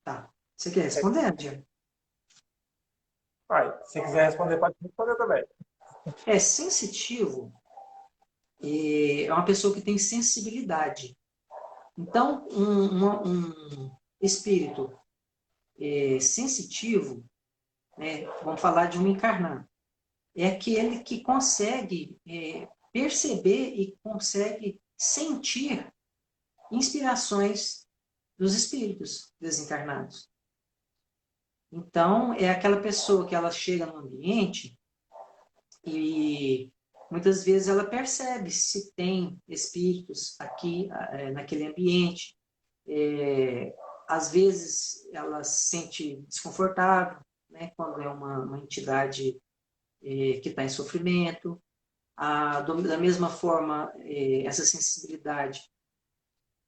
Tá. Você quer responder, Adriano? Vai, se quiser responder, pode responder também. Sensitivo é uma pessoa que tem sensibilidade. Então, um espírito sensitivo, né, vamos falar de um encarnado, é aquele que consegue perceber e consegue sentir inspirações dos espíritos desencarnados. Então, é aquela pessoa que ela chega no ambiente e muitas vezes ela percebe se tem espíritos aqui naquele ambiente. Às vezes ela se sente desconfortável, né, quando é uma entidade que está em sofrimento. Da mesma forma, essa sensibilidade,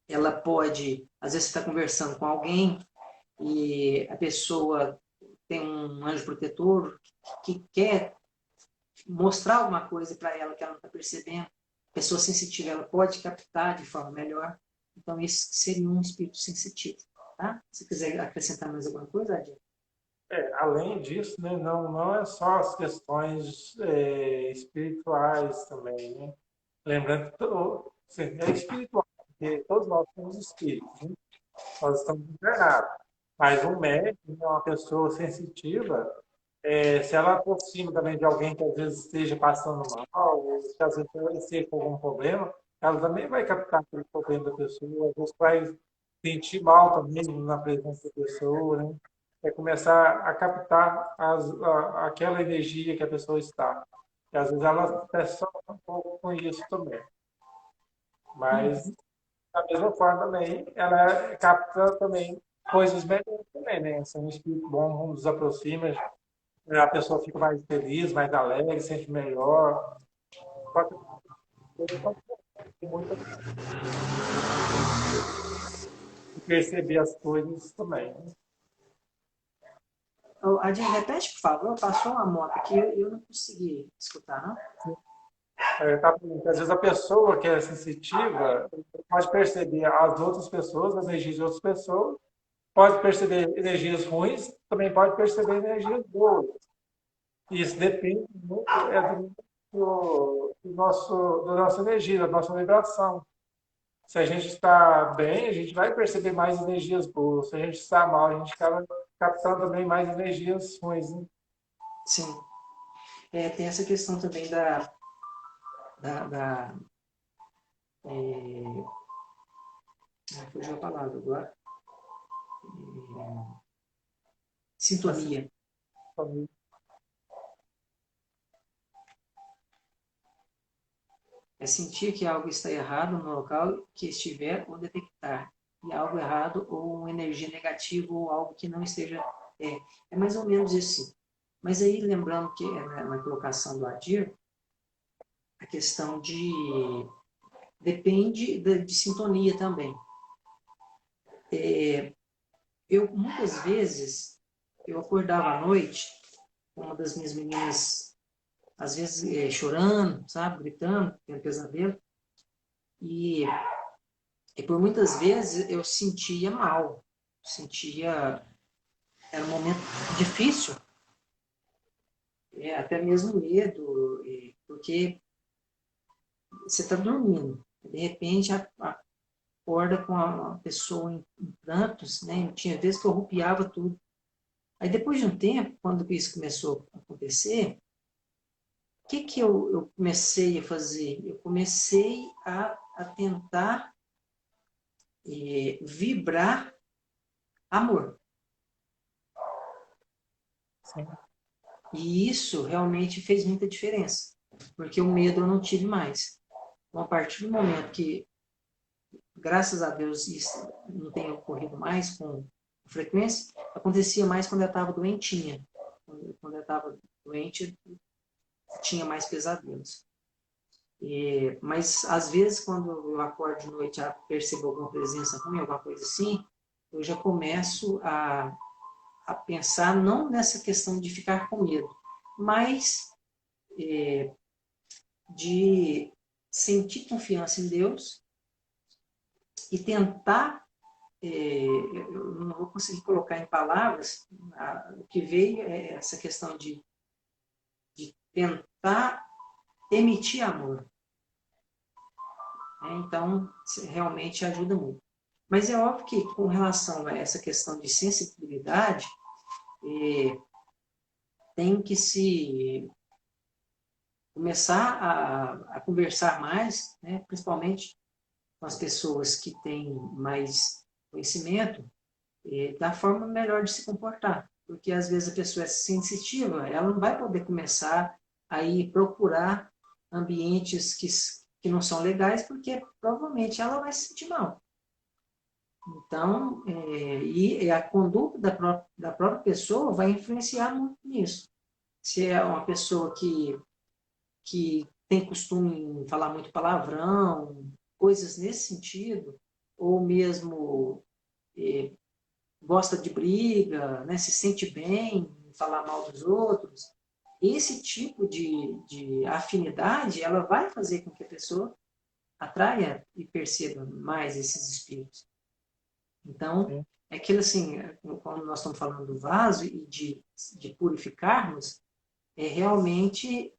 ela pode, às vezes você está conversando com alguém e a pessoa tem um anjo protetor que quer mostrar alguma coisa para ela que ela não está percebendo. A pessoa sensitiva, ela pode captar de forma melhor. Então, isso seria um espírito sensitivo. Tá? Se quiser acrescentar mais alguma coisa, Adil? Além disso, né, não é só as questões espirituais também, né? Lembrando que é espiritual, porque todos nós somos espíritos, né? Nós estamos encarnados. Mas um médium, né, uma pessoa sensitiva, se ela aproxima também de alguém que às vezes esteja passando mal, ou se às vezes parecer com algum problema, ela também vai captar aquele problema da pessoa, às vezes vai sentir mal também na presença da pessoa, né? É começar a captar aquela energia que a pessoa está. E às vezes ela sofre um pouco com isso também. Mas, da mesma forma também, ela capta também coisas melhores também, né? Se é um espírito bom, nos aproxima, a pessoa fica mais feliz, mais alegre, sente melhor. Só que tem muita de perceber as coisas também, né? Adil, repete, por favor. Passou uma moto aqui, eu não consegui escutar, não? Às vezes a pessoa que é sensitiva pode perceber as outras pessoas, as energias de outras pessoas, pode perceber energias ruins, também pode perceber energias boas. Isso depende muito da nossa energia, da nossa vibração. Se a gente está bem, a gente vai perceber mais energias boas. Se a gente está mal, a gente acaba captando também mais energias ruins, né? Sim. Tem essa questão também da fugiu a palavra agora. Sintonia. É sentir que algo está errado no local que estiver ou detectar. E algo errado ou uma energia negativa ou algo que não esteja. É mais ou menos isso. Mas aí, lembrando que na colocação do Adir, a questão depende de sintonia também. Muitas vezes, eu acordava à noite, uma das minhas meninas, às vezes chorando, sabe, gritando, tendo pesadelo, e por muitas vezes eu sentia mal, era um momento difícil, até mesmo medo, porque você está dormindo, de repente acorda com a pessoa em prantos, né? Tinha vezes que eu arrupiava tudo. Aí depois de um tempo, quando isso começou a acontecer, o que eu comecei a fazer? Eu comecei a tentar vibrar amor. Sim. E isso realmente fez muita diferença, porque o medo eu não tive mais. Então, a partir do momento que, graças a Deus, isso não tem ocorrido mais com frequência, acontecia mais quando eu estava doentinha. Quando eu estava doente, tinha mais pesadelos. Mas, às vezes, quando eu acordo de noite e percebo alguma presença ruim, alguma coisa assim, eu já começo a pensar não nessa questão de ficar com medo, mas de sentir confiança em Deus e tentar, eu não vou conseguir colocar em palavras, o que veio é essa questão de tentar emitir amor. Então, realmente ajuda muito. Mas é óbvio que, com relação a essa questão de sensibilidade, tem que se começar a conversar mais, né, principalmente com as pessoas que têm mais conhecimento, da forma melhor de se comportar. Porque, às vezes, a pessoa é sensitiva, ela não vai poder começar a ir procurar ambientes que não são legais, porque provavelmente ela vai se sentir mal. Então, e a conduta da própria pessoa vai influenciar muito nisso. Se é uma pessoa que tem costume em falar muito palavrão, coisas nesse sentido, ou mesmo gosta de briga, né, se sente bem em falar mal dos outros, esse tipo de afinidade, ela vai fazer com que a pessoa atraia e perceba mais esses espíritos. Então, Sim. é aquilo assim, quando nós estamos falando do vaso e de purificarmos, é realmente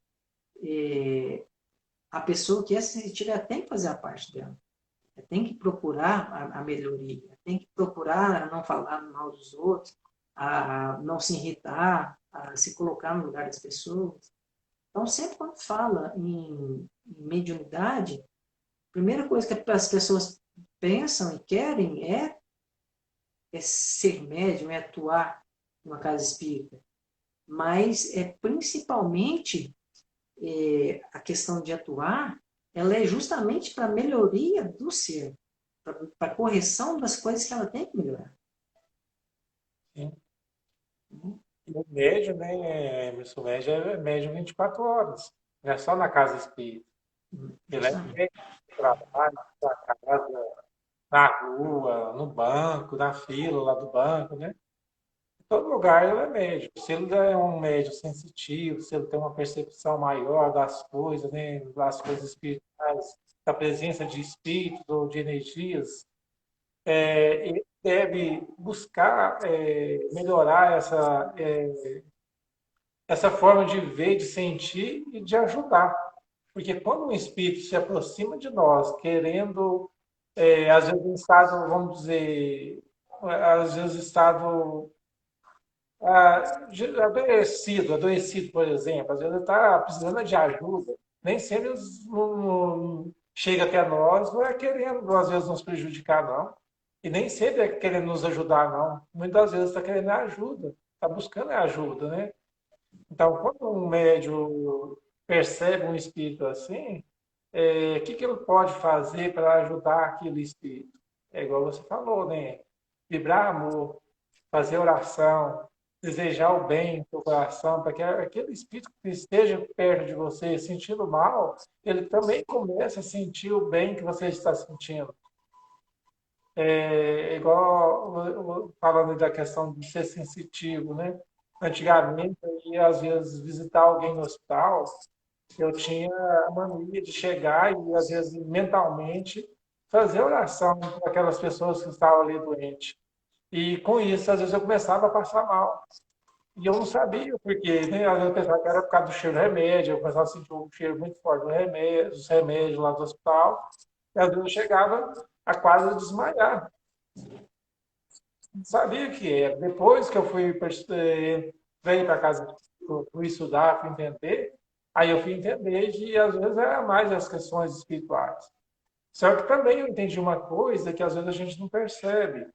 a pessoa que é sensitiva tem que fazer a parte dela. Tem que procurar a melhoria, tem que procurar não falar mal dos outros, a não se irritar, a se colocar no lugar das pessoas. Então, sempre quando fala em mediunidade, a primeira coisa que as pessoas pensam e querem é ser médium, é atuar numa casa espírita. Mas principalmente a questão de atuar, ela é justamente para a melhoria do ser, para a correção das coisas que ela tem que melhorar. Sim. E o médium, né, Emerson, médium é médium 24 horas. Não é só na casa espírita. Ele é Justamente. médium no trabalho, na casa, na rua, no banco, na fila lá do banco, né? Em todo lugar ele é médium. Se ele é um médium sensitivo, se ele tem uma percepção maior das coisas, né, das coisas espirituais, da presença de espíritos ou de energias, ele deve buscar melhorar essa forma de ver, de sentir e de ajudar. Porque quando um espírito se aproxima de nós, querendo, às vezes, em estado, vamos dizer, às vezes, estado adoecido, por exemplo, às vezes ele está precisando de ajuda, nem sempre eles não chega até nós, não é querendo, às vezes, nos prejudicar, não. E nem sempre é querendo nos ajudar, não. Muitas vezes está querendo ajuda, está buscando ajuda, né? Então, quando um médium percebe um espírito assim, o que ele pode fazer para ajudar aquele espírito? É igual você falou, né? Vibrar amor, fazer oração, desejar o bem no seu coração, para que aquele espírito que esteja perto de você sentindo mal, ele também comece a sentir o bem que você está sentindo. Igual falando da questão de ser sensitivo, né? Antigamente, eu ia às vezes visitar alguém no hospital, eu tinha a mania de chegar e, às vezes, mentalmente, fazer oração para aquelas pessoas que estavam ali doentes. E com isso, às vezes, eu começava a passar mal. E eu não sabia o porquê, né? Às vezes eu pensava que era por causa do cheiro do remédio, eu começava a sentir um cheiro muito forte do remédio, dos remédios lá do hospital. E às vezes eu chegava a quase desmaiar. Não sabia o que era. Depois que eu veio para casa, fui estudar, fui entender, aí eu fui entender que às vezes era mais as questões espirituais. Só que também eu entendi uma coisa que às vezes a gente não percebe,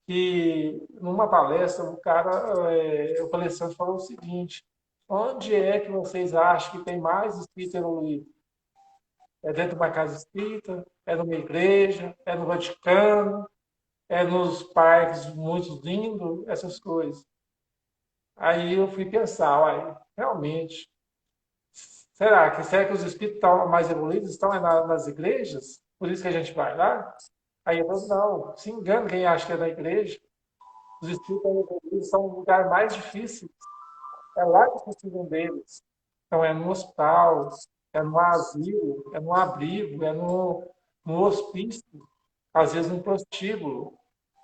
que numa palestra o palestrante falou o seguinte: onde é que vocês acham que tem mais espírito evoluído? É dentro de uma casa espírita? É numa igreja? É no Vaticano? nos parques muito lindos, essas coisas. Aí eu fui pensar, uai, realmente, será que os espíritos estão mais evoluídos estão nas igrejas? Por isso que a gente vai lá? Aí eu falei, não, se engana quem acha que é da igreja. Os espíritos evoluídos são o lugar mais difícil. É lá que precisam deles. Então é no hospital, é no asilo, é no abrigo, no hospício, às vezes no prostíbulo.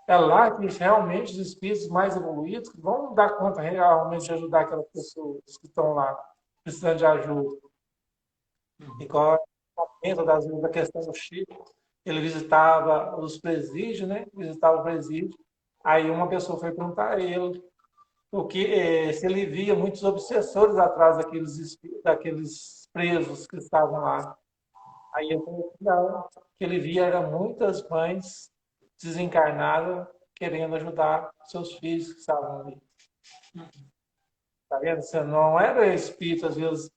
É lá que realmente os espíritos mais evoluídos vão dar conta realmente de ajudar aquelas pessoas que estão lá precisando de ajuda. Igual dentro da questão do Chico, ele visitava os presídios, né? Visitava o presídio. Aí uma pessoa foi perguntar a ele se ele via muitos obsessores atrás daqueles presos que estavam lá. Aí ele falou que não, que ele via era muitas mães desencarnadas querendo ajudar seus filhos que estavam ali. Tá vendo? Você não era espírito, às vezes,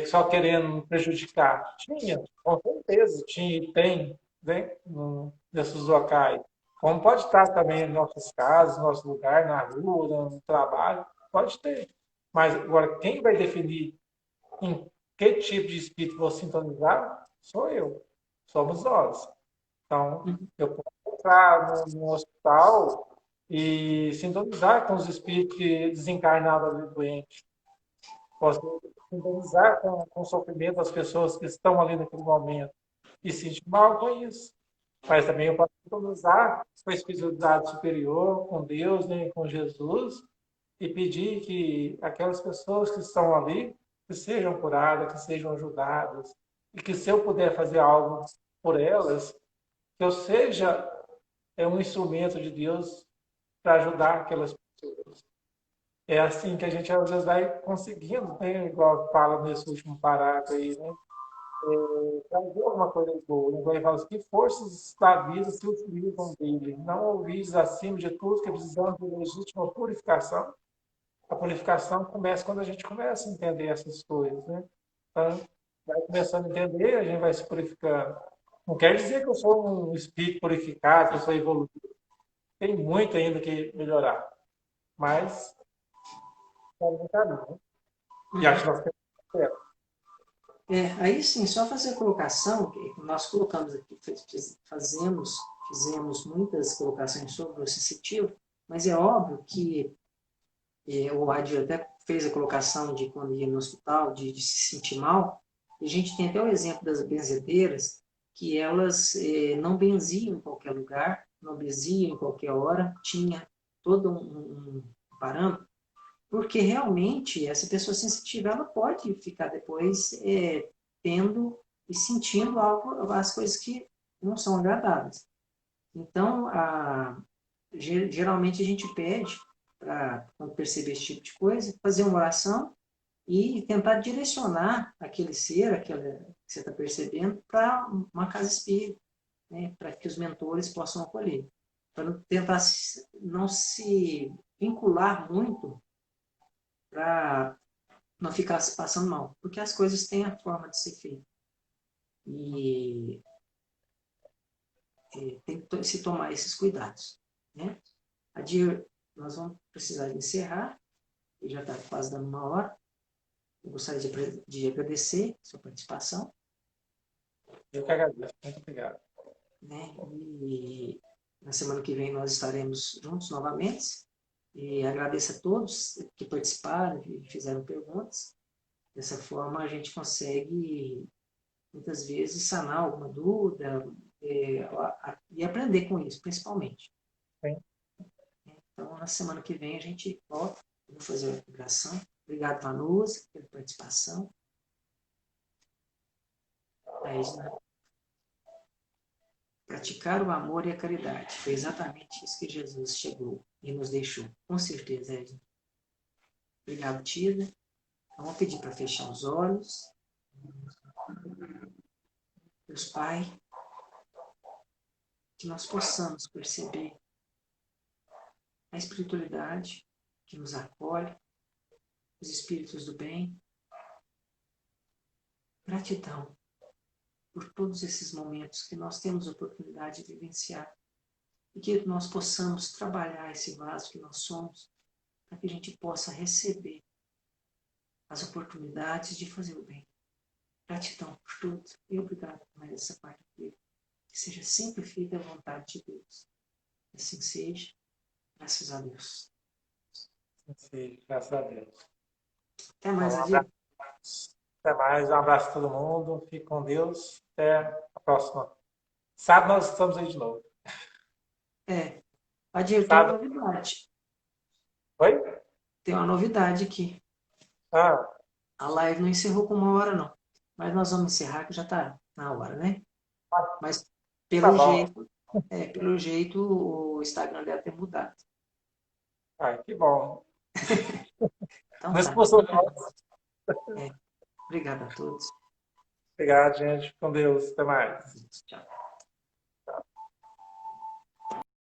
só querendo prejudicar. Tinha, com certeza, tinha e tem, né, nesses locais. Como pode estar também em nossas casas, no nosso lugar, na rua, no trabalho, pode ter. Mas agora, quem vai definir em que tipo de espírito vou sintonizar sou eu, somos nós. Então, eu posso entrar no hospital e sintonizar com os espíritos que desencarnaram ali doentes. Posso sintonizar com o sofrimento das pessoas que estão ali naquele momento e sentir mal com isso. Mas também eu posso sintonizar com a espiritualidade superior, com Deus, né, com Jesus, e pedir que aquelas pessoas que estão ali que sejam curadas, que sejam ajudadas, e que se eu puder fazer algo por elas, que eu seja um instrumento de Deus para ajudar aquelas pessoas. É assim que a gente às vezes vai conseguindo, né? Igual fala nesse último parágrafo aí, né? Trazer alguma coisa boa. Igual ele fala assim, que forças da vida se utilizam dele. Não ouvis acima de tudo que precisamos de legítima purificação. A purificação começa quando a gente começa a entender essas coisas, né? Então, vai começando a entender, a gente vai se purificando. Não quer dizer que eu sou um espírito purificado, que eu sou evoluído. Tem muito ainda que melhorar. Mas, é um caminho, né? E acho que nós temos que ter. Aí sim, só fazer a colocação, que nós colocamos aqui, fizemos muitas colocações sobre o sensitivo, mas é óbvio que o Adi até fez a colocação de quando ia no hospital, de se sentir mal, e a gente tem até o exemplo das benzedeiras, que elas não benziam em qualquer lugar, não benziam em qualquer hora, tinha todo um parâmetro, porque realmente essa pessoa sensitiva ela pode ficar depois tendo e sentindo algo, as coisas que não são agradáveis. Então, geralmente a gente pede, para quando perceber esse tipo de coisa, fazer uma oração e tentar direcionar aquele ser, aquela que você está percebendo, para uma casa espírita, né, para que os mentores possam acolher. Para tentar não se vincular muito para não ficar se passando mal, porque as coisas têm a forma de ser feita. E tem que se tomar esses cuidados. Né? Adir, nós vamos precisar de encerrar, e já está quase dando uma hora. Eu gostaria de agradecer a sua participação. Eu que agradeço. Muito obrigado. Né? E na semana que vem nós estaremos juntos novamente. E agradeço a todos que participaram e fizeram perguntas. Dessa forma a gente consegue muitas vezes sanar alguma dúvida e aprender com isso, principalmente. Sim. Então, na semana que vem a gente volta, vou fazer a ligação. Obrigado, Vanusa, pela participação. Praticar o amor e a caridade. Foi exatamente isso que Jesus chegou e nos deixou. Com certeza, Edna. Obrigado, Tida. Então, vou pedir para fechar os olhos. Deus Pai, que nós possamos perceber a espiritualidade que nos acolhe, os espíritos do bem. Gratidão por todos esses momentos que nós temos a oportunidade de vivenciar. e que nós possamos trabalhar esse vaso que nós somos, para que a gente possa receber as oportunidades de fazer o bem. Gratidão por tudo e obrigado por mais essa parte dele. Que seja sempre feita a vontade de Deus. Assim seja, graças a Deus. Sim, graças a Deus. Até Então, mais, um Adir. abraço. Até mais. Um abraço a todo mundo. Fique com Deus. Até a próxima. Sábado nós estamos aí de novo. Adir, tem uma Sábado. novidade. Oi? Tem uma novidade aqui. Ah, A live não encerrou com 1 hora, não. Mas nós vamos encerrar, que já está na hora, né? Mas tá pelo bom. jeito, pelo jeito o Instagram dela tem mudado. Ai, que bom. Então Não tá. expulsou nós. Obrigado a todos. Obrigado, gente. Com Deus. Até mais. Tchau.